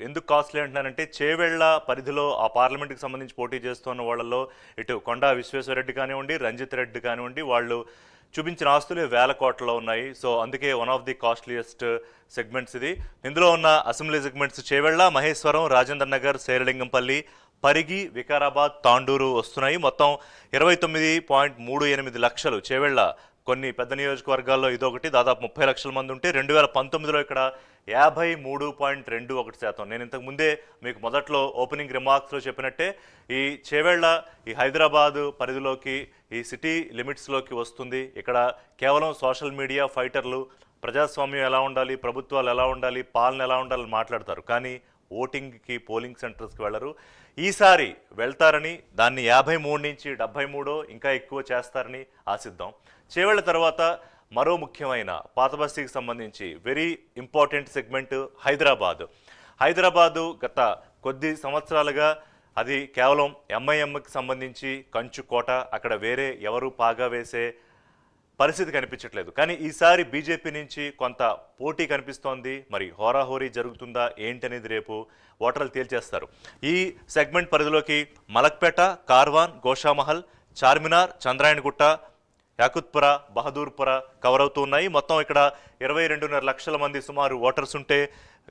ఎందుకు కాస్ట్లీ అంటున్నానంటే చేవెళ్ల పరిధిలో ఆ పార్లమెంట్కి సంబంధించి పోటీ చేస్తున్న వాళ్ళలో ఇటు కొండా విశ్వేశ్వరరెడ్డి కానివ్వండి, రంజిత్ రెడ్డి కానివ్వండి, వాళ్ళు చూపించిన ఆస్తులు వేల కోట్లలో ఉన్నాయి. సో అందుకే one of the costliest segments ఇది. ఇందులో ఉన్న అసెంబ్లీ సెగ్మెంట్స్ చేవెళ్ల, మహేశ్వరం, రాజేంద్ర నగర్, శేరలింగంపల్లి, పరిగి, వికారాబాద్, తాండూరు వస్తున్నాయి. మొత్తం 29.38 లక్షలు చేవెళ్ల. కొన్ని పెద్ద నియోజకవర్గాల్లో ఇదొకటి, దాదాపు 30 లక్షల మంది ఉంటే 2019లో ఇక్కడ 53.21%. నేను ఇంతకు ముందే మీకు మొదట్లో ఓపెనింగ్ రిమార్క్స్లో చెప్పినట్టే ఈ చేవెళ్ల ఈ హైదరాబాదు పరిధిలోకి, ఈ సిటీ లిమిట్స్లోకి వస్తుంది. ఇక్కడ కేవలం సోషల్ మీడియా ఫైటర్లు ప్రజాస్వామ్యం ఎలా ఉండాలి, ప్రభుత్వాలు ఎలా ఉండాలి, పాలన ఎలా ఉండాలని మాట్లాడతారు, కానీ ఓటింగ్కి పోలింగ్ సెంటర్స్కి వెళ్ళరు. ఈసారి వెళ్తారని, దాన్ని 53 నుంచి 73 ఇంకా ఎక్కువ చేస్తారని ఆశిద్దాం. చేవెళ్ల తర్వాత మరో ముఖ్యమైన పాత బస్తీకి సంబంధించి వెరీ ఇంపార్టెంట్ సెగ్మెంట్ హైదరాబాదు గత కొద్ది సంవత్సరాలుగా అది కేవలం ఎంఐఎంకి సంబంధించి కంచుకోట, అక్కడ వేరే ఎవరు పాగా వేసే పరిస్థితి కనిపించట్లేదు. కానీ ఈసారి బీజేపీ నుంచి కొంత పోటీ కనిపిస్తోంది. మరి హోరాహోరీ జరుగుతుందా ఏంటనేది రేపు ఓటర్లు తేల్చేస్తారు. ఈ సెగ్మెంట్ పరిధిలోకి మలక్పేట, కార్వాన్, గోషామహల్, చార్మినార్, చంద్రాయణగుట్ట, యాకుత్పుర, బహదూర్పుర కవర్ అవుతూ ఉన్నాయి. మొత్తం ఇక్కడ 22.5 లక్షల మంది సుమారు ఓటర్స్ ఉంటే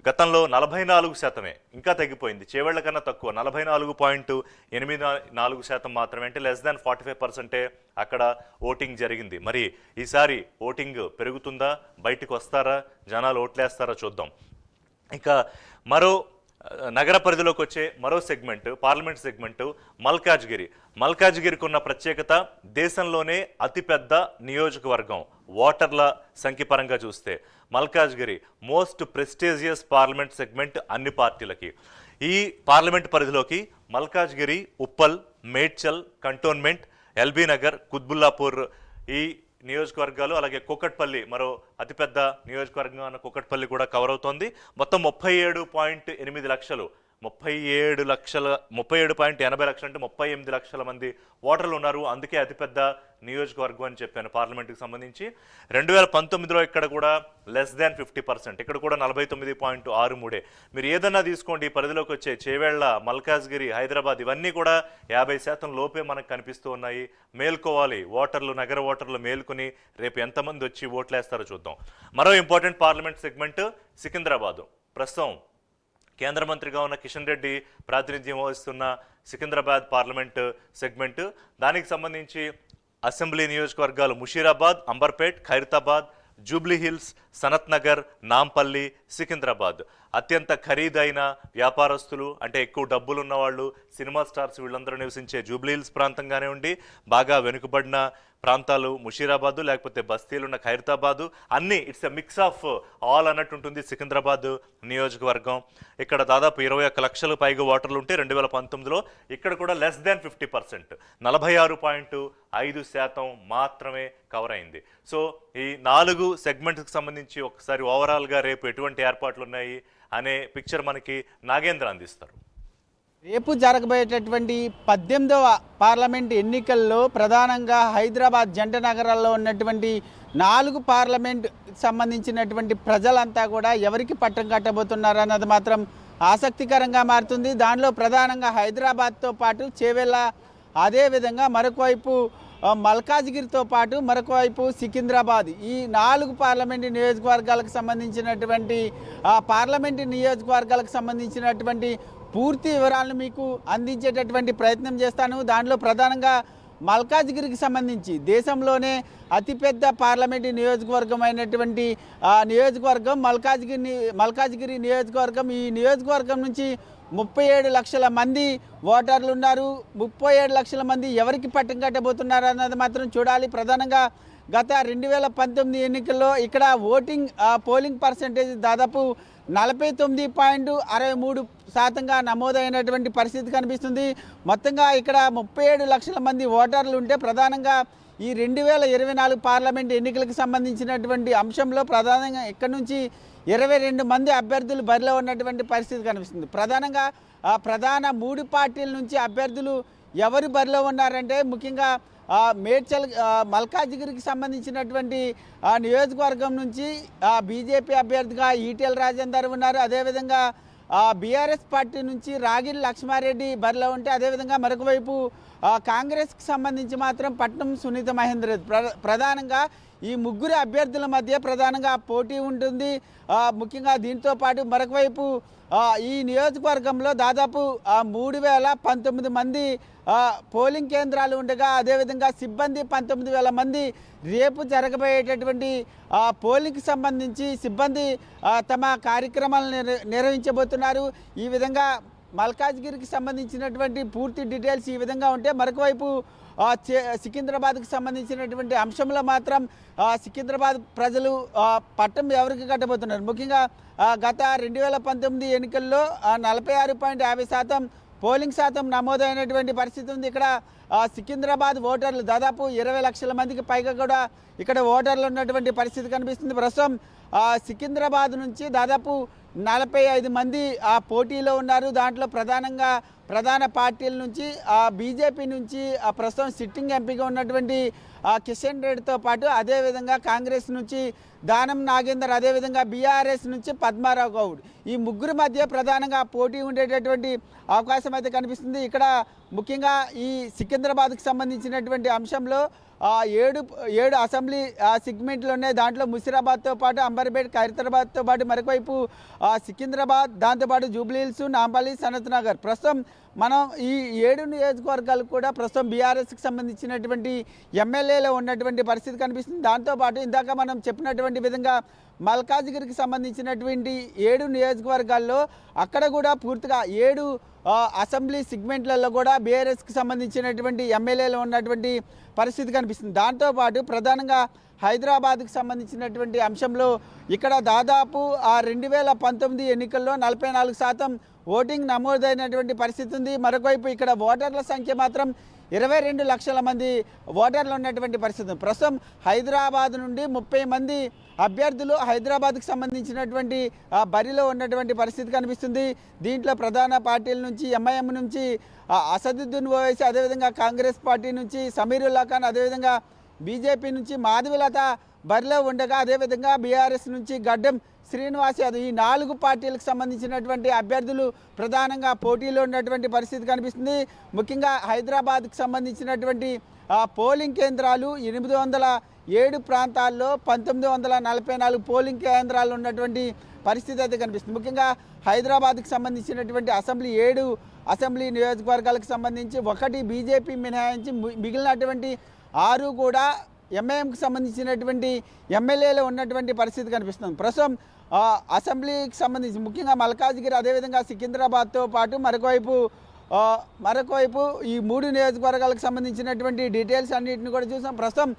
గతంలో 44%, ఇంకా తగ్గిపోయింది, చేవెళ్ల కన్నా తక్కువ 44.84% మాత్రమే, అంటే లెస్ దాన్ 45% అక్కడ ఓటింగ్ జరిగింది. మరి ఈసారి ఓటింగ్ పెరుగుతుందా, బయటకు వస్తారా, జనాలు ఓట్లేస్తారా చూద్దాం. ఇంకా మరో నగర పరిధిలోకి వచ్చే మరో సెగ్మెంట్, పార్లమెంట్ సెగ్మెంట్ మల్కాజ్గిరికి ఉన్న ప్రత్యేకత, దేశంలోనే అతిపెద్ద నియోజకవర్గం ఓటర్ల సంఖ్య పరంగా చూస్తే Malkajgiri most prestigious parliament segment అన్ని పార్టీలకి. ఈ పార్లమెంట్ పరిధిలోకి మల్కాజ్గిరి, ఉప్పల్, మేడ్చల్ కంటోన్మెంట్, ఎల్బీ నగర్, కుత్బుల్లాపూర్ ఈ నియోజకవర్గాలు, అలాగే కూకట్పల్లి మరో అతిపెద్ద నియోజకవర్గం అన్న కూకట్పల్లి కూడా కవర్ అవుతోంది. మొత్తం 37.8 లక్షలు, 37.80 లక్షలు అంటే 38 లక్షల మంది ఓటర్లు ఉన్నారు. అందుకే అతిపెద్ద నియోజకవర్గం అని చెప్పాను పార్లమెంట్కి సంబంధించి. 2019లో ఇక్కడ కూడా లెస్ దాన్ 50%, ఇక్కడ కూడా 49.63. మీరు ఏదన్నా తీసుకోండి, ఈ పరిధిలోకి వచ్చే చేవెళ్ల, మల్కాజ్గిరి, హైదరాబాద్ ఇవన్నీ కూడా 50% లోపే మనకు కనిపిస్తూ ఉన్నాయి. మేల్కోవాలి ఓటర్లు, నగర ఓటర్లు మేల్కొని రేపు ఎంతమంది వచ్చి ఓట్లేస్తారో చూద్దాం. మరో ఇంపార్టెంట్ పార్లమెంట్ సెగ్మెంట్ సికింద్రాబాదు. ప్రస్తుతం కేంద్ర మంత్రిగా ఉన్న కిషన్ రెడ్డి ప్రాతినిధ్యం వహిస్తున్న సికింద్రాబాద్ పార్లమెంట్ సెగ్మెంట్, దానికి సంబంధించి అసెంబ్లీ నియోజకవర్గాలు ముషీరాబాద్, అంబర్పేట్, ఖైరతాబాద్, జూబ్లీ హిల్స్, సనత్ నగర్, నాంపల్లి, సికింద్రాబాద్. అత్యంత ఖరీదైన వ్యాపారస్తులు అంటే ఎక్కువ డబ్బులు ఉన్నవాళ్ళు, సినిమా స్టార్స్ వీళ్ళందరూ నివసించే జూబ్లీ హిల్స్ ప్రాంతంగానే ఉండి, బాగా వెనుకబడిన ప్రాంతాలు ముషీరాబాదు, లేకపోతే బస్తీలున్న ఖైరతాబాదు, అన్నీ it's a mix of all అన్నట్టు ఉంటుంది సికింద్రాబాద్ నియోజకవర్గం. ఇక్కడ దాదాపు 21 లక్షల పైగా ఓటర్లు ఉంటే 2019లో ఇక్కడ కూడా లెస్ దాన్ 50%, 46.5% మాత్రమే కవర్ అయింది. సో ఈ 4 సెగ్మెంట్స్కి సంబంధించి ఒకసారి ఓవరాల్గా రేపు ఎటువంటి ఏర్పాట్లు ఉన్నాయి అనే పిక్చర్ మనకి నాగేంద్ర అందిస్తారు. రేపు జరగబోయేటటువంటి 18వ పార్లమెంట్ ఎన్నికల్లో ప్రధానంగా హైదరాబాద్ జంట నగరాల్లో ఉన్నటువంటి 4 పార్లమెంట్ సంబంధించినటువంటి ప్రజలంతా కూడా ఎవరికి పట్టం కట్టబోతున్నారు అన్నది మాత్రం ఆసక్తికరంగా మారుతుంది. దానిలో ప్రధానంగా హైదరాబాద్తో పాటు చేవెళ్ల, అదేవిధంగా మరొకవైపు మల్కాజ్గిరితో పాటు మరొకవైపు సికింద్రాబాద్, ఈ 4 పార్లమెంటు నియోజకవర్గాలకు సంబంధించినటువంటి పూర్తి వివరాలను మీకు అందించేటటువంటి ప్రయత్నం చేస్తాను. దానిలో ప్రధానంగా మల్కాజ్గిరికి సంబంధించి దేశంలోనే అతిపెద్ద పార్లమెంటు నియోజకవర్గం అయినటువంటి నియోజకవర్గం మల్కాజ్గిరి నియోజకవర్గం. ఈ నియోజకవర్గం నుంచి 37 లక్షల మంది ఓటర్లు ఉన్నారు. 37 లక్షల మంది ఎవరికి పట్టం కట్టబోతున్నారు అన్నది మాత్రం చూడాలి. ప్రధానంగా గత 2019 ఎన్నికల్లో ఇక్కడ పోలింగ్ పర్సెంటేజ్ దాదాపు 49.63% నమోదైనటువంటి పరిస్థితి కనిపిస్తుంది. మొత్తంగా ఇక్కడ 37 లక్షల మంది ఓటర్లు ఉంటే ప్రధానంగా ఈ 2024 పార్లమెంట్ ఎన్నికలకు సంబంధించినటువంటి అంశంలో ప్రధానంగా ఇక్కడ నుంచి 22 మంది అభ్యర్థులు బరిలో ఉన్నటువంటి పరిస్థితి కనిపిస్తుంది. ప్రధానంగా ప్రధాన 3 పార్టీల నుంచి అభ్యర్థులు ఎవరు బరిలో ఉన్నారంటే ముఖ్యంగా మేడ్చల్ మల్కాజ్గిరికి సంబంధించినటువంటి నియోజకవర్గం నుంచి బీజేపీ అభ్యర్థిగా ఈటెల రాజేందర్ ఉన్నారు. అదేవిధంగా బీఆర్ఎస్ పార్టీ నుంచి రాగిడి లక్ష్మారెడ్డి బరిలో ఉంటే, అదేవిధంగా మరొక వైపు కాంగ్రెస్కి సంబంధించి మాత్రం పట్నం సునీత మహేందర్ రెడ్డి. ప్రధానంగా ఈ ముగ్గురు అభ్యర్థుల మధ్య ప్రధానంగా పోటీ ఉంటుంది. ముఖ్యంగా దీంతో పాటు మరొక వైపు ఈ నియోజకవర్గంలో దాదాపు 3019 మంది పోలింగ్ కేంద్రాలు ఉండగా, అదేవిధంగా సిబ్బంది 19,000 మంది రేపు జరగబోయేటటువంటి పోలింగ్కి సంబంధించి సిబ్బంది తమ కార్యక్రమాలను నిర్వహించబోతున్నారు. ఈ విధంగా మల్కాజ్గిరికి సంబంధించినటువంటి పూర్తి డీటెయిల్స్ ఈ విధంగా ఉంటే, మరొక వైపు సికింద్రాబాద్కి సంబంధించినటువంటి అంశంలో మాత్రం సికింద్రాబాద్ ప్రజలు పట్టం ఎవరికి కట్టబోతున్నారు. ముఖ్యంగా గత 2019 ఎన్నికల్లో 46.50% పోలింగ్ శాతం నమోదైనటువంటి పరిస్థితి ఉంది. ఇక్కడ సికింద్రాబాద్ ఓటర్లు దాదాపు 20 లక్షల మందికి పైగా కూడా ఇక్కడ ఓటర్లు ఉన్నటువంటి పరిస్థితి కనిపిస్తుంది. ప్రస్తుతం సికింద్రాబాద్ నుంచి దాదాపు 45 మంది పోటీలో ఉన్నారు. దాంట్లో ప్రధాన పార్టీల నుంచి బీజేపీ నుంచి ప్రస్తుతం సిట్టింగ్ ఎంపీగా ఉన్నటువంటి కిషన్ రెడ్డితో పాటు, అదేవిధంగా కాంగ్రెస్ నుంచి దానం నాగేందర్, అదేవిధంగా బీఆర్ఎస్ నుంచి పద్మారావు గౌడ్, ఈ ముగ్గురు మధ్య ప్రధానంగా పోటీ ఉండేటటువంటి అవకాశం అయితే కనిపిస్తుంది. ఇక్కడ ముఖ్యంగా ఈ సికింద్రాబాద్కి సంబంధించినటువంటి అంశంలో 7 అసెంబ్లీ సెగ్మెంట్లు ఉన్నాయి. దాంట్లో ముషిరాబాద్తో పాటు అంబర్పేట్, ఖైరతాబాద్తో పాటు మరొకవైపు సికింద్రాబాద్, దాంతోపాటు జూబ్లీహిల్స్, నాంపల్లి, సనత్ నగర్. ప్రస్తుతం మనం ఈ 7 నియోజకవర్గాలు కూడా ప్రస్తుతం బీఆర్ఎస్కి సంబంధించినటువంటి ఎమ్మెల్యేలో ఉన్నటువంటి పరిస్థితి కనిపిస్తుంది. దాంతోపాటు ఇందాక మనం చెప్పినటువంటి విధంగా మల్కాజ్గిరికి సంబంధించినటువంటి 7 నియోజకవర్గాల్లో అక్కడ కూడా పూర్తిగా 7 అసెంబ్లీ సెగ్మెంట్లలో కూడా బీఆర్ఎస్కి సంబంధించినటువంటి ఎమ్మెల్యేలు ఉన్నటువంటి పరిస్థితి కనిపిస్తుంది. దాంతోపాటు ప్రధానంగా హైదరాబాద్కి సంబంధించినటువంటి అంశంలో ఇక్కడ దాదాపు 2019 ఎన్నికల్లో 44% ఓటింగ్ నమోదైనటువంటి పరిస్థితి ఉంది. మరొకవైపు ఇక్కడ ఓటర్ల సంఖ్య మాత్రం 22 లక్షల మంది ఓటర్లు ఉన్నటువంటి పరిస్థితి. ప్రస్తుతం హైదరాబాద్ నుండి 30 మంది అభ్యర్థులు హైదరాబాద్కి సంబంధించినటువంటి బరిలో ఉన్నటువంటి పరిస్థితి కనిపిస్తుంది. దీంట్లో ప్రధాన పార్టీల నుంచి ఎంఐఎం నుంచి అసదుద్దీన్ ఓవైసీ, అదేవిధంగా కాంగ్రెస్ పార్టీ నుంచి సమీరుల్లా ఖాన్, అదేవిధంగా బీజేపీ నుంచి మాధవిలత బరిలో ఉండగా, అదేవిధంగా బీఆర్ఎస్ నుంచి గడ్డం శ్రీనివాస్ యాదవ్, ఈ 4 పార్టీలకు సంబంధించినటువంటి అభ్యర్థులు ప్రధానంగా పోటీలో ఉన్నటువంటి పరిస్థితి కనిపిస్తుంది. ముఖ్యంగా హైదరాబాద్కి సంబంధించినటువంటి పోలింగ్ కేంద్రాలు 807 ప్రాంతాల్లో 1944 పోలింగ్ కేంద్రాలు ఉన్నటువంటి పరిస్థితి అయితే కనిపిస్తుంది. ముఖ్యంగా హైదరాబాద్కి సంబంధించినటువంటి 7 అసెంబ్లీ నియోజకవర్గాలకు సంబంధించి 1 బీజేపీ మినహాయించి మిగిలినటువంటి 6 కూడా ఎంఐఎంకి సంబంధించినటువంటి ఎమ్మెల్యేలు ఉన్నటువంటి పరిస్థితి కనిపిస్తుంది. ప్రస్తుతం అసెంబ్లీకి సంబంధించి ముఖ్యంగా మల్కాజ్గిరి, అదేవిధంగా సికింద్రాబాద్తో పాటు మరొకవైపు ఈ 3 నియోజకవర్గాలకు సంబంధించినటువంటి డీటెయిల్స్ అన్నింటిని కూడా చూసాం. ప్రస్తుతం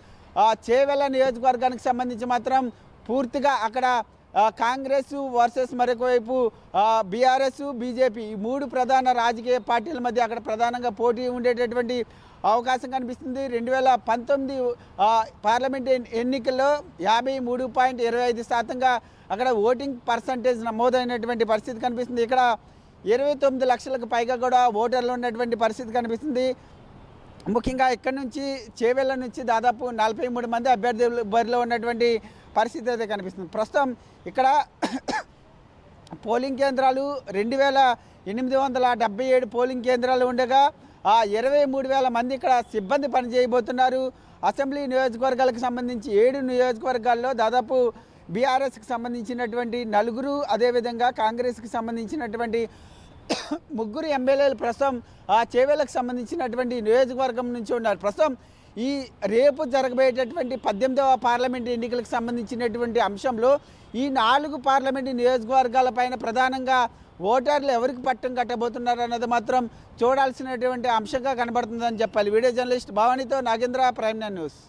చేవెళ్ళ నియోజకవర్గానికి సంబంధించి మాత్రం పూర్తిగా అక్కడ కాంగ్రెస్ వర్సెస్ మరొకవైపు బీఆర్ఎస్, బీజేపీ, ఈ 3 ప్రధాన రాజకీయ పార్టీల మధ్య అక్కడ ప్రధానంగా పోటీ ఉండేటటువంటి అవకాశం కనిపిస్తుంది. 2019 పార్లమెంట్ ఎన్నికల్లో 53.25% అక్కడ ఓటింగ్ పర్సంటేజ్ నమోదైనటువంటి పరిస్థితి కనిపిస్తుంది. ఇక్కడ 29 లక్షలకు పైగా కూడా ఓటర్లు ఉన్నటువంటి పరిస్థితి కనిపిస్తుంది. ముఖ్యంగా ఇక్కడ నుంచి చేవెళ్ళ నుంచి దాదాపు 43 మంది అభ్యర్థులు బరిలో ఉన్నటువంటి పరిస్థితి అయితే కనిపిస్తుంది. ప్రస్తుతం ఇక్కడ పోలింగ్ కేంద్రాలు 2877 పోలింగ్ కేంద్రాలు ఉండగా 23,000 మంది ఇక్కడ సిబ్బంది పనిచేయబోతున్నారు. అసెంబ్లీ నియోజకవర్గాలకు సంబంధించి 7 నియోజకవర్గాల్లో దాదాపు బీఆర్ఎస్కి సంబంధించినటువంటి 4, అదేవిధంగా కాంగ్రెస్కి సంబంధించినటువంటి 3 ఎమ్మెల్యేలు ప్రస్తుతం చేవెళ్ళకు సంబంధించినటువంటి నియోజకవర్గం నుంచి ఉన్నారు. ప్రస్తుతం ఈ రేపు జరగబోయేటటువంటి 18వ పార్లమెంటు ఎన్నికలకు సంబంధించినటువంటి అంశంలో ఈ 4 పార్లమెంటు నియోజకవర్గాలపైన ప్రధానంగా ఓటర్లు ఎవరికి పట్టం కట్టబోతున్నారు అన్నది మాత్రం చూడాల్సినటువంటి అంశంగా కనబడుతుందని చెప్పాలి. వీడియో జర్నలిస్ట్ భావనితో నాగేంద్ర, ప్రైమ్9 న్యూస్.